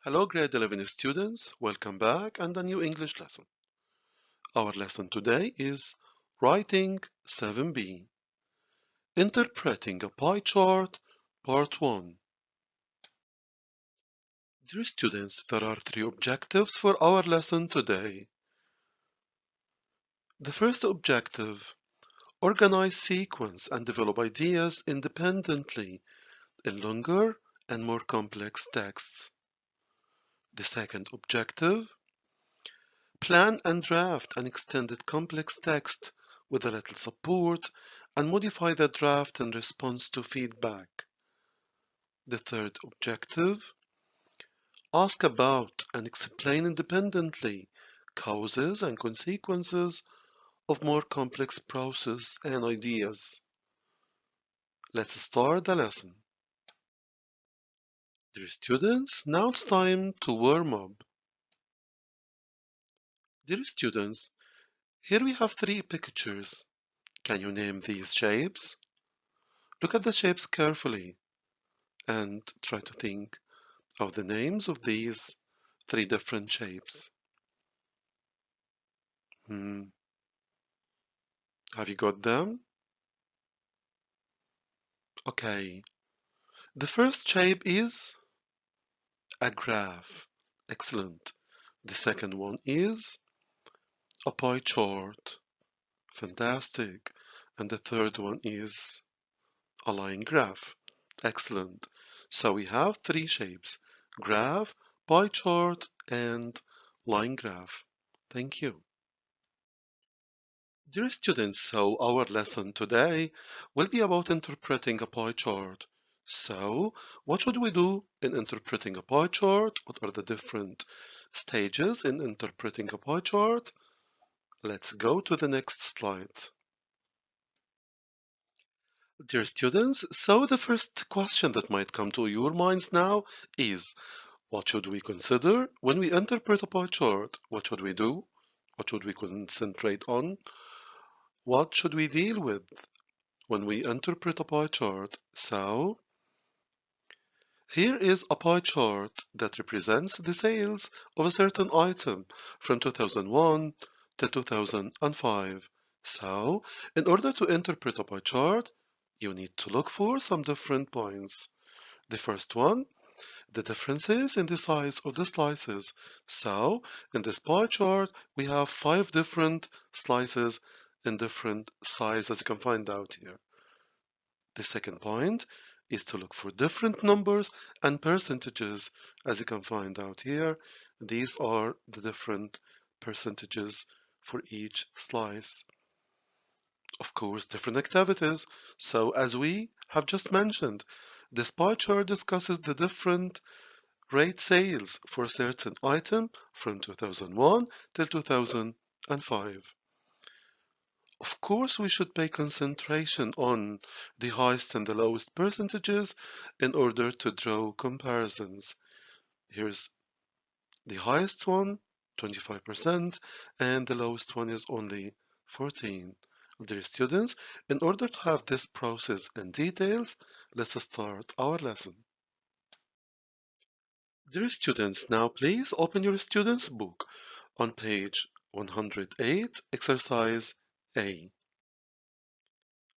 Hello grade 11 students, welcome back and a new English lesson. Our lesson today is Writing 7b, Interpreting a Pie Chart, Part 1. Dear students, there are three objectives for our lesson today. The first objective, organize sequence and develop ideas independently in longer and more complex texts. The second objective, plan and draft an extended complex text with a little support and modify the draft in response to feedback. The third objective, ask about and explain independently causes and consequences of more complex process and ideas. Let's start the lesson. Dear students, now it's time to warm up. Dear students, here we have three pictures. Can you name these shapes? Look at the shapes carefully and try to think of the names of these three different shapes. Have you got them? Okay. The first shape is a graph. Excellent. The second one is a pie chart. Fantastic. And the third one is a line graph. Excellent. So we have three shapes: graph, pie chart, and line graph. Thank you. Dear students, so our lesson today will be about interpreting a pie chart. So, what should we do in interpreting a pie chart? What are the different stages in interpreting a pie chart? Let's go to the next slide. Dear students, so the first question that might come to your minds now is, what should we consider when we interpret a pie chart? What should we do? What should we concentrate on? What should we deal with when we interpret a pie chart? So, here is a pie chart that represents the sales of a certain item from 2001 to 2005. So, in order to interpret a pie chart, you need to look for some different points. The first one, the differences in the size of the slices. So, in this pie chart, we have 5 different slices in different sizes, as you can find out here. The second point is to look for different numbers and percentages. As you can find out here, these are the different percentages for each slice. Of course, different activities. So as we have just mentioned, this pie chart discusses the different rate sales for a certain item from 2001 till 2005. Of course, we should pay concentration on the highest and the lowest percentages in order to draw comparisons. Here's the highest one, 25%, and the lowest one is only 14. Dear students, in order to have this process in details, let's start our lesson. Dear students, now please open your student's book on page 108, exercise A.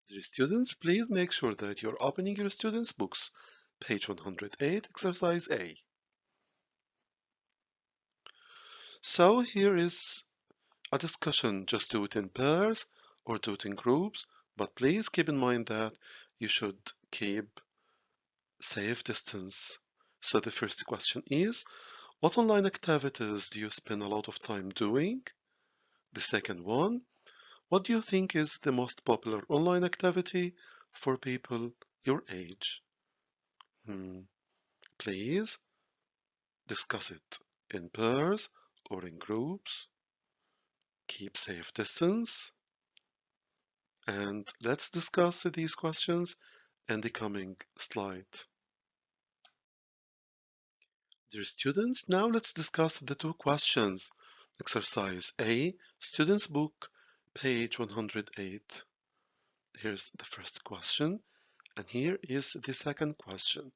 Dear students, please make sure that you're opening your students' books, page 108, exercise A. So here is a discussion. Just do it in pairs or do it in groups, but please keep in mind that you should keep safe distance. So the first question is, what online activities do you spend a lot of time doing? The second one, what do you think is the most popular online activity for people your age? Please discuss it in pairs or in groups. Keep safe distance. And let's discuss these questions in the coming slide. Dear students, now let's discuss the two questions. Exercise A, Student's Book, page 108. Here's the first question, and here is the second question.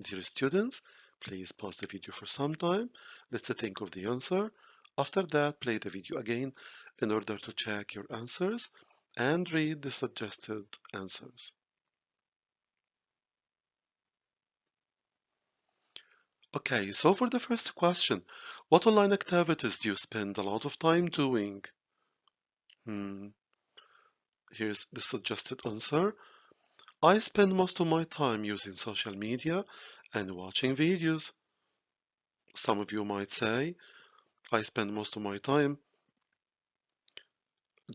Dear students, Please pause the video for some time. Let's think of the answer. After that, play the video again in order to check your answers and read the suggested answers. Okay, so for the first question, what online activities do you spend a lot of time doing? Here's the suggested answer. I spend most of my time using social media and watching videos. Some of you might say, I spend most of my time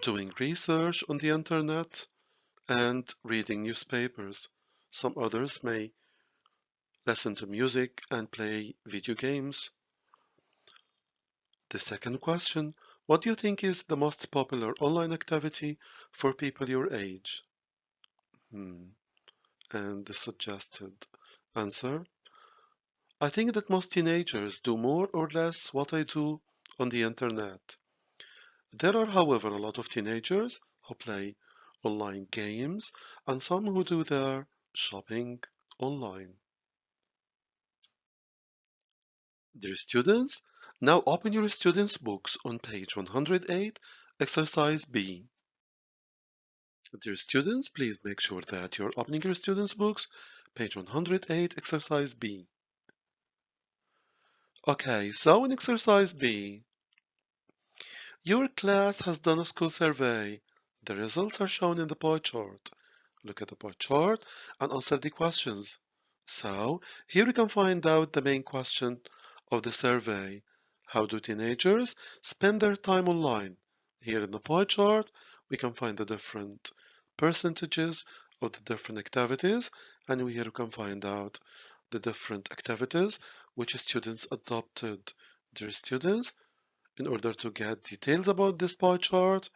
doing research on the internet and reading newspapers. Some others may listen to music and play video games. The second question, what do you think is the most popular online activity for people your age? And the suggested answer, I think that most teenagers do more or less what I do on the internet. There are, however, a lot of teenagers who play online games and some who do their shopping online. Dear students, now open your students' books on page 108, exercise B. Dear students, please make sure that you're opening your students' books, page 108, exercise B. Okay, so in exercise B, your class has done a school survey. The results are shown in the pie chart. Look at the pie chart and answer the questions. So, here we can find out the main question of the survey. How do teenagers spend their time online? Here in the pie chart, we can find the different percentages of the different activities, and here we can find out the different activities which students adopted. Dear students, in order to get details about this pie chart,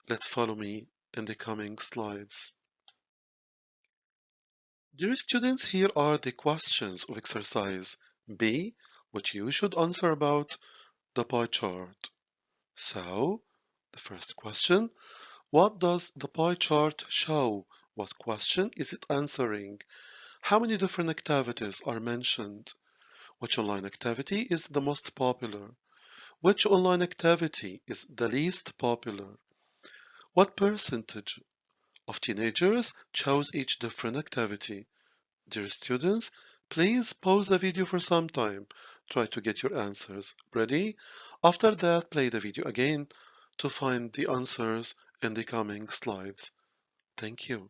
let's follow me in the coming slides. Dear students, here are the questions of exercise B, which you should answer about the pie chart. So, the first question, what does the pie chart show? What question is it answering? How many different activities are mentioned? Which online activity is the most popular? Which online activity is the least popular? What percentage of teenagers chose each different activity? Dear students, please pause the video for some time. Try to get your answers ready. After that, play the video again to find the answers in the coming slides. Thank you.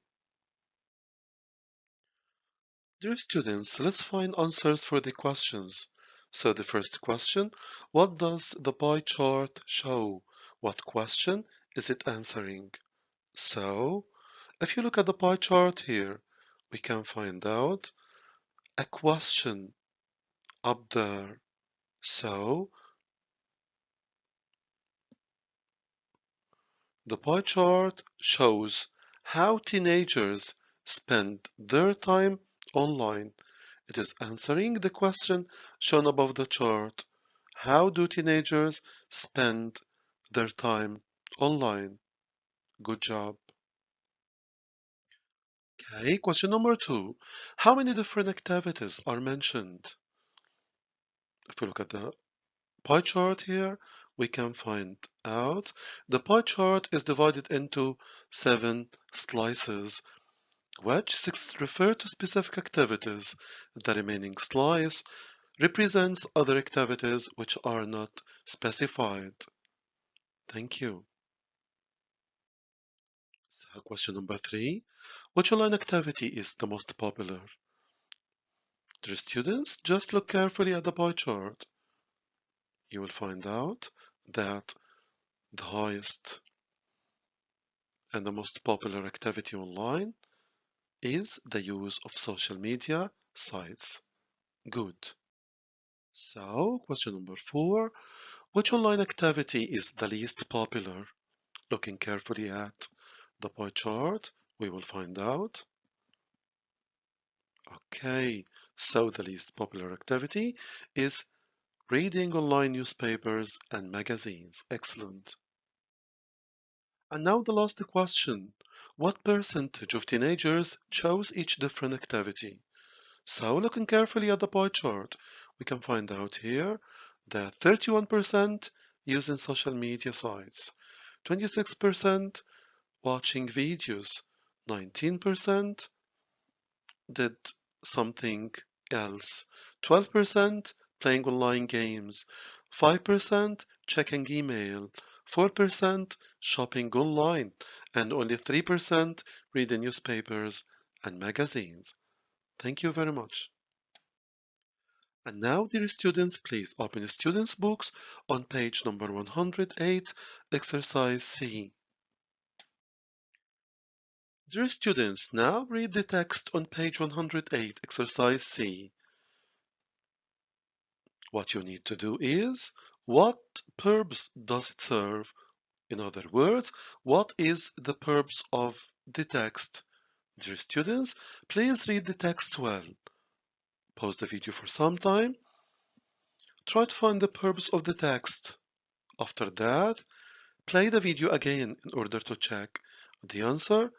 Dear students, let's find answers for the questions. So the first question, what does the pie chart show? What question is it answering? So, if you look at the pie chart here, we can find out a question up there. So, the pie chart shows how teenagers spend their time online. It is answering the question shown above the chart. How do teenagers spend their time online? Good job. Okay, question number 2. How many different activities are mentioned? If we look at the pie chart here, we can find out the pie chart is divided into 7 slices, which 6 refer to specific activities. The remaining slice represents other activities which are not specified. Thank you. So question number 3. Which online activity is the most popular? Dear students, just look carefully at the pie chart. You will find out that the highest and the most popular activity online is the use of social media sites. Good. So, question number 4. Which online activity is the least popular? Looking carefully at the pie chart, we will find out. Okay, so the least popular activity is reading online newspapers and magazines. Excellent. And now the last question. What percentage of teenagers chose each different activity? So looking carefully at the pie chart, we can find out here that 31% using social media sites, 26% watching videos, 19% did something else, 12% playing online games, 5% checking email, 4% shopping online, and only 3% reading newspapers and magazines. Thank you very much. And now, dear students, please open your students' books on page number 108, exercise C. Dear students, now read the text on page 108, exercise C. What you need to do is, what purpose does it serve? In other words, what is the purpose of the text? Dear students, please read the text well. Pause the video for some time. Try to find the purpose of the text. After that, play the video again in order to check the answer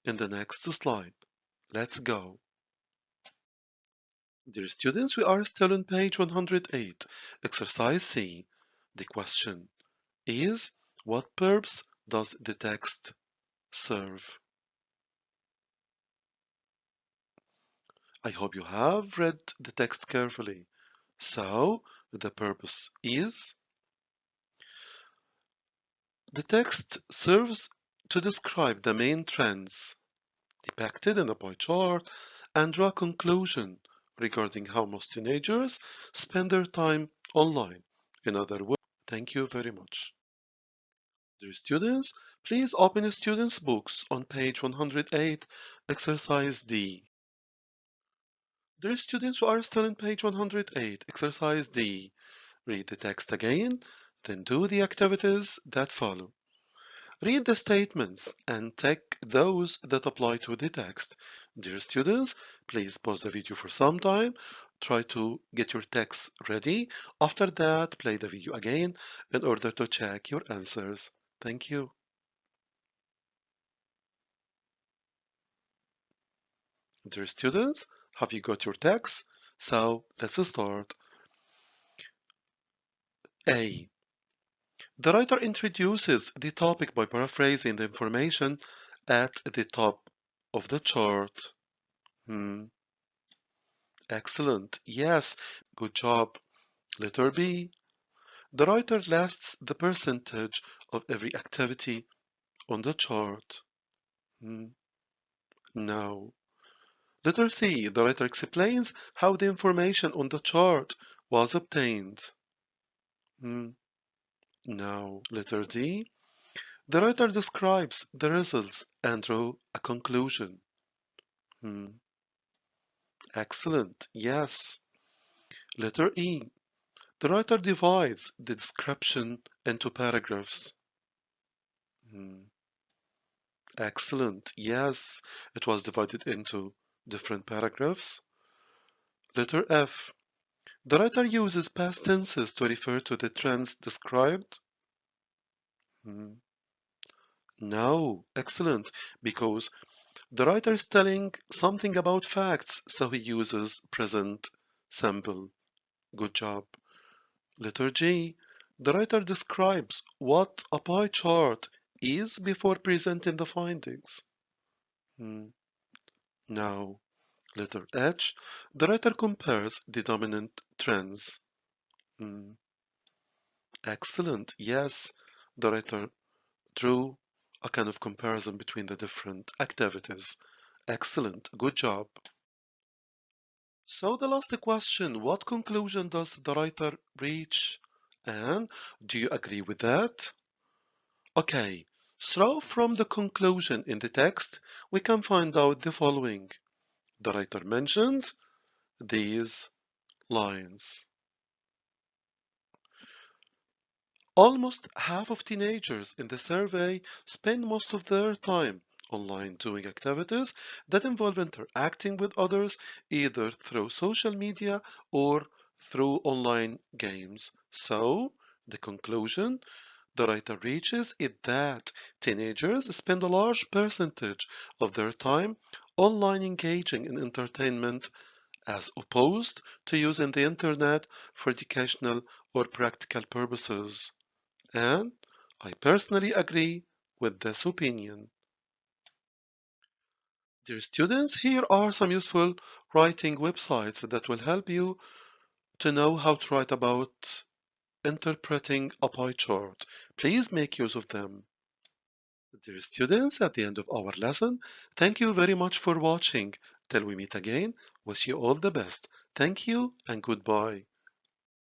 in the next slide. Let's go. Dear students, we are still on page 108, exercise C. The question is, what purpose does the text serve? I hope you have read the text carefully. So, the purpose is, the text serves to describe the main trends depicted in the pie chart and draw a conclusion regarding how most teenagers spend their time online. In other words, thank you very much. Dear students, please open your students' books on page 108, exercise D. Dear students who are still on page 108, exercise D, read the text again, then do the activities that follow. Read the statements and tick those that apply to the text. Dear students, please pause the video for some time. Try to get your text ready. After that, play the video again in order to check your answers. Thank you. Dear students, have you got your text? So let's start. A. The writer introduces the topic by paraphrasing the information at the top of the chart. Excellent. Yes, good job. Letter B. The writer lists the percentage of every activity on the chart. No. Letter C. The writer explains how the information on the chart was obtained. No. Letter D. The writer describes the results and draw a conclusion. Excellent. Yes. Letter E. The writer divides the description into paragraphs. Excellent. Yes, it was divided into different paragraphs. Letter F. The writer uses past tenses to refer to the trends described. No, excellent, because the writer is telling something about facts, so he uses present simple. Good job. Letter G. The writer describes what a pie chart is before presenting the findings. No. Letter H. The writer compares the dominant trends. Excellent. Yes, the writer drew a kind of comparison between the different activities. Excellent. Good job. So the last question, what conclusion does the writer reach? And do you agree with that? Okay, so from the conclusion in the text, we can find out the following. The writer mentioned these lines. Almost half of teenagers in the survey spend most of their time online doing activities that involve interacting with others either through social media or through online games. So, the conclusion the writer reaches is that teenagers spend a large percentage of their time online engaging in entertainment as opposed to using the internet for educational or practical purposes. And I personally agree with this opinion. Dear students, here are some useful writing websites that will help you to know how to write about interpreting a pie chart. Please make use of them. Dear students, at the end of our lesson, thank you very much for watching. Till we meet again, wish you all the best. Thank you and goodbye.